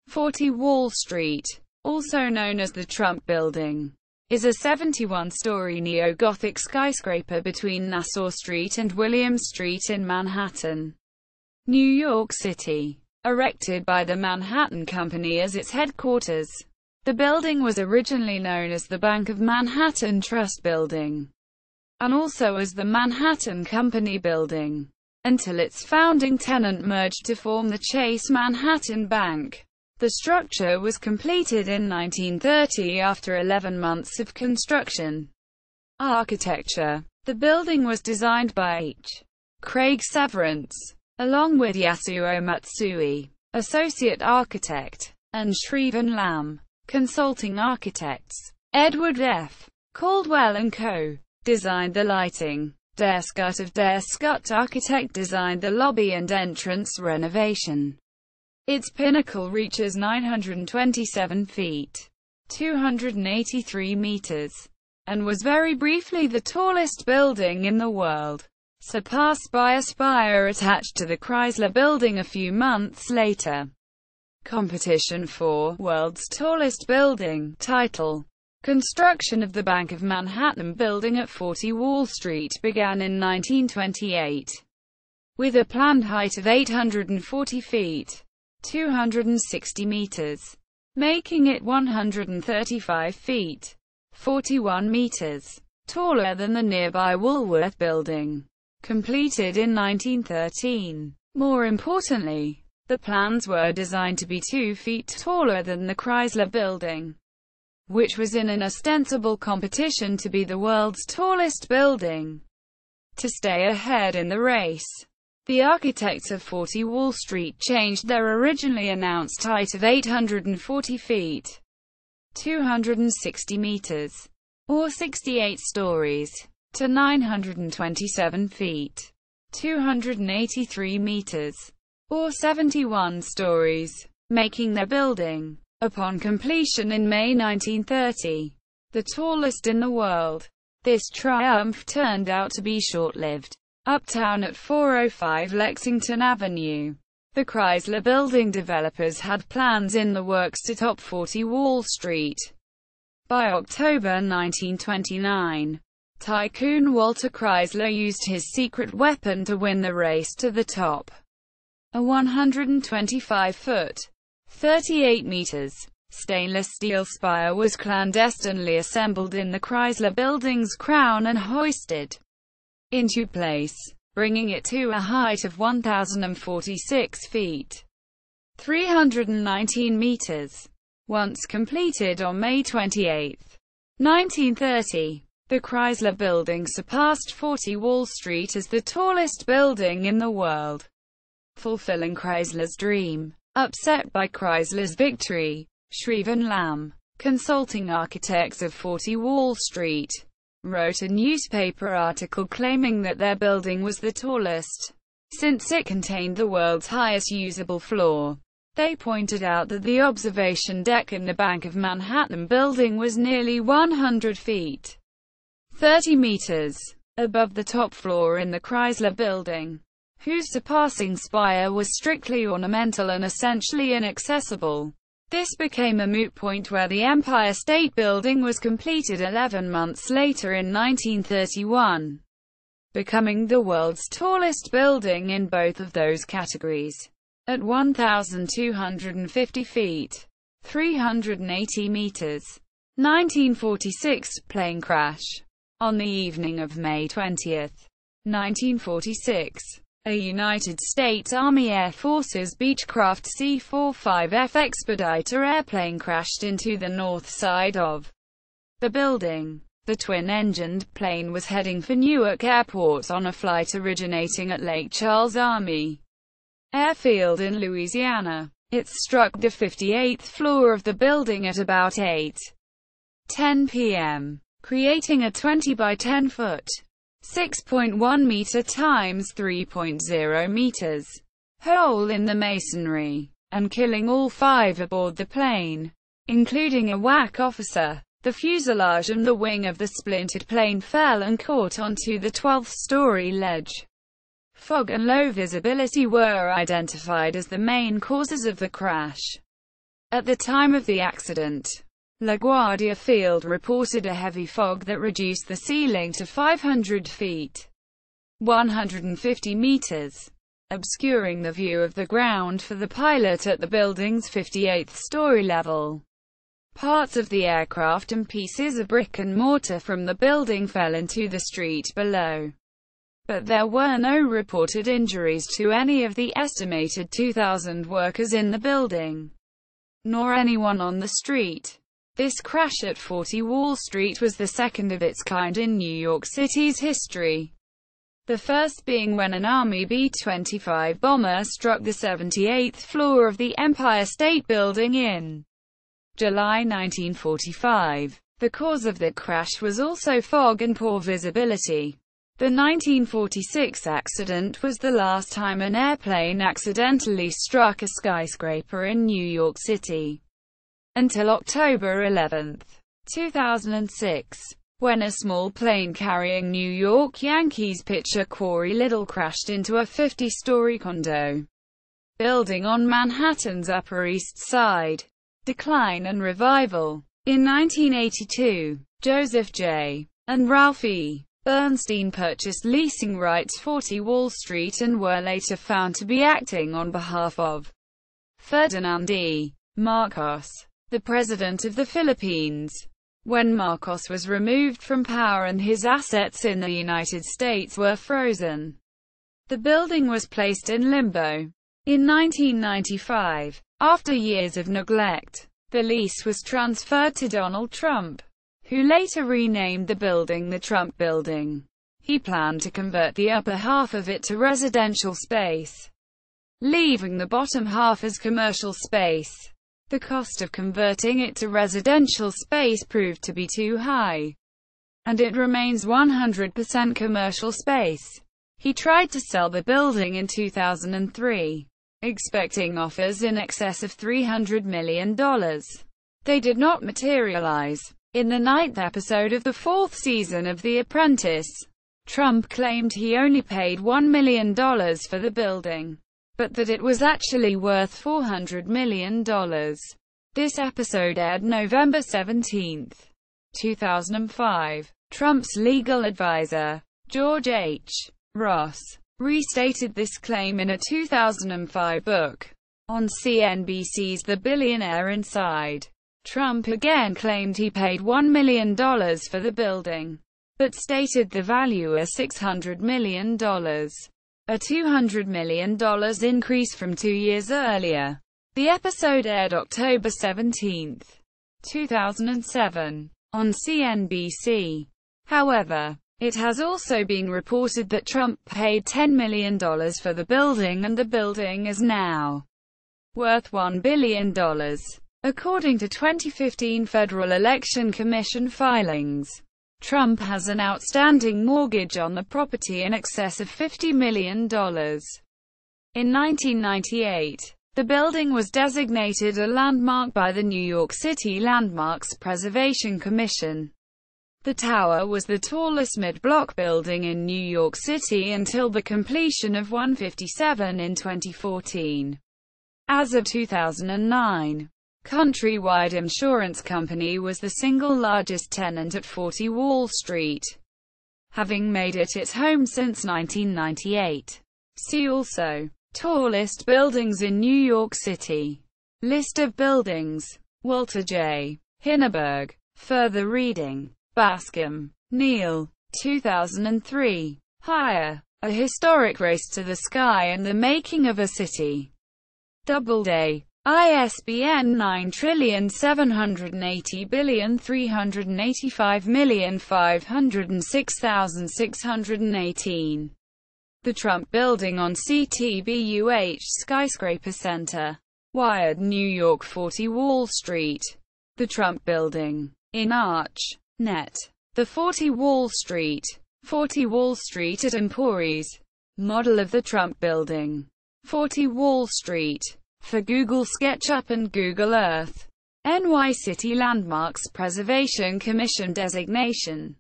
40 Wall Street, also known as the Trump Building, is a 71-story neo-gothic skyscraper between Nassau Street and William Street in Manhattan, New York City. Erected by the Manhattan Company as its headquarters, the building was originally known as the Bank of Manhattan Trust Building, and also as the Manhattan Company Building, until its founding tenant merged to form the Chase Manhattan Bank. The structure was completed in 1930 after 11 months of construction. Architecture. The building was designed by H. Craig Severance, along with Yasuo Matsui, associate architect, and Shrivan Lam, consulting architects. Edward F. Caldwell & Co. designed the lighting. Der Scott of Der Scott Architect designed the lobby and entrance renovation. Its pinnacle reaches 927 feet, 283 meters, and was very briefly the tallest building in the world, surpassed by a spire attached to the Chrysler Building a few months later. Competition for World's Tallest Building title. Construction of the Bank of Manhattan Building at 40 Wall Street began in 1928, with a planned height of 840 feet, 260 meters, making it 135 feet, 41 meters, taller than the nearby Woolworth Building, completed in 1913. More importantly, the plans were designed to be 2 feet taller than the Chrysler Building, which was in an ostensible competition to be the world's tallest building. To stay ahead in the race, the architects of 40 Wall Street changed their originally announced height of 840 feet, 260 meters, or 68 stories, to 927 feet, 283 meters, or 71 stories, making their building, upon completion in May 1930, the tallest in the world. This triumph turned out to be short-lived. Uptown at 405 Lexington Avenue, the Chrysler Building developers had plans in the works to top 40 Wall Street. By October 1929, tycoon Walter Chrysler used his secret weapon to win the race to the top. A 125-foot, 38 meters, stainless steel spire was clandestinely assembled in the Chrysler Building's crown and hoisted into place, bringing it to a height of 1,046 feet, 319 meters. Once completed on May 28, 1930, the Chrysler Building surpassed 40 Wall Street as the tallest building in the world, fulfilling Chrysler's dream. Upset by Chrysler's victory, Shrivan Lam, consulting architects of 40 Wall Street, wrote a newspaper article claiming that their building was the tallest, since it contained the world's highest usable floor. They pointed out that the observation deck in the Bank of Manhattan Building was nearly 100 feet, 30 meters, above the top floor in the Chrysler Building, whose surpassing spire was strictly ornamental and essentially inaccessible. This became a moot point where the Empire State Building was completed 11 months later in 1931, becoming the world's tallest building in both of those categories. At 1,250 feet, 380 meters. 1946 plane crash. On the evening of May 20, 1946, a United States Army Air Forces Beechcraft C-45F Expediter airplane crashed into the north side of the building. The twin-engined plane was heading for Newark Airport on a flight originating at Lake Charles Army Airfield in Louisiana. It struck the 58th floor of the building at about 8:10 p.m., creating a 20 by 10 foot, 6.1 meter times 3.0 meters hole in the masonry, and killing all 5 aboard the plane, including a WAC officer. The fuselage and the wing of the splintered plane fell and caught onto the 12th-story ledge. Fog and low visibility were identified as the main causes of the crash. At the time of the accident, LaGuardia Field reported a heavy fog that reduced the ceiling to 500 feet, 150 meters, obscuring the view of the ground for the pilot at the building's 58th story level. Parts of the aircraft and pieces of brick and mortar from the building fell into the street below. But there were no reported injuries to any of the estimated 2,000 workers in the building, nor anyone on the street. This crash at 40 Wall Street was the second of its kind in New York City's history. The first being when an Army B-25 bomber struck the 78th floor of the Empire State Building in July 1945. The cause of the crash was also fog and poor visibility. The 1946 accident was the last time an airplane accidentally struck a skyscraper in New York City, until October 11, 2006. When a small plane carrying New York Yankees pitcher Corey Little crashed into a 50-story condo building on Manhattan's Upper East Side. Decline and revival. In 1982, Joseph J. and Ralph E. Bernstein purchased leasing rights 40 Wall Street and were later found to be acting on behalf of Ferdinand E. Marcos, the President of the Philippines. When Marcos was removed from power and his assets in the United States were frozen, the building was placed in limbo. In 1995, after years of neglect, the lease was transferred to Donald Trump, who later renamed the building the Trump Building. He planned to convert the upper half of it to residential space, leaving the bottom half as commercial space. The cost of converting it to residential space proved to be too high, and it remains 100% commercial space. He tried to sell the building in 2003, expecting offers in excess of $300 million. They did not materialize. In the 9th episode of the 4th season of The Apprentice, Trump claimed he only paid $1 million for the building, but that it was actually worth $400 million. This episode aired November 17, 2005. Trump's legal advisor, George H. Ross, restated this claim in a 2005 book. On CNBC's The Billionaire Inside, Trump again claimed he paid $1 million for the building, but stated the value as $600 million. A $200 million increase from 2 years earlier. The episode aired October 17, 2007, on CNBC. However, it has also been reported that Trump paid $10 million for the building and the building is now worth $1 billion. According to 2015 Federal Election Commission filings, Trump has an outstanding mortgage on the property in excess of $50 million. In 1998, the building was designated a landmark by the New York City Landmarks Preservation Commission. The tower was the tallest mid-block building in New York City until the completion of 157 in 2014. As of 2009, Countrywide Insurance Company was the single largest tenant at 40 Wall Street, having made it its home since 1998. See also: tallest buildings in New York City. List of buildings. Walter J. Hinneberg. Further reading. Bascom, Neil. 2003. Higher. A Historic Race to the Sky and the Making of a City. Doubleday. ISBN 9780385506618. The Trump Building on CTBUH Skyscraper Center. Wired. New York. 40 Wall Street. The Trump Building. In Arch. Net. The 40 Wall Street. 40 Wall Street at Empories. Model of the Trump Building. 40 Wall Street. For Google SketchUp and Google Earth. NY City Landmarks Preservation Commission designation.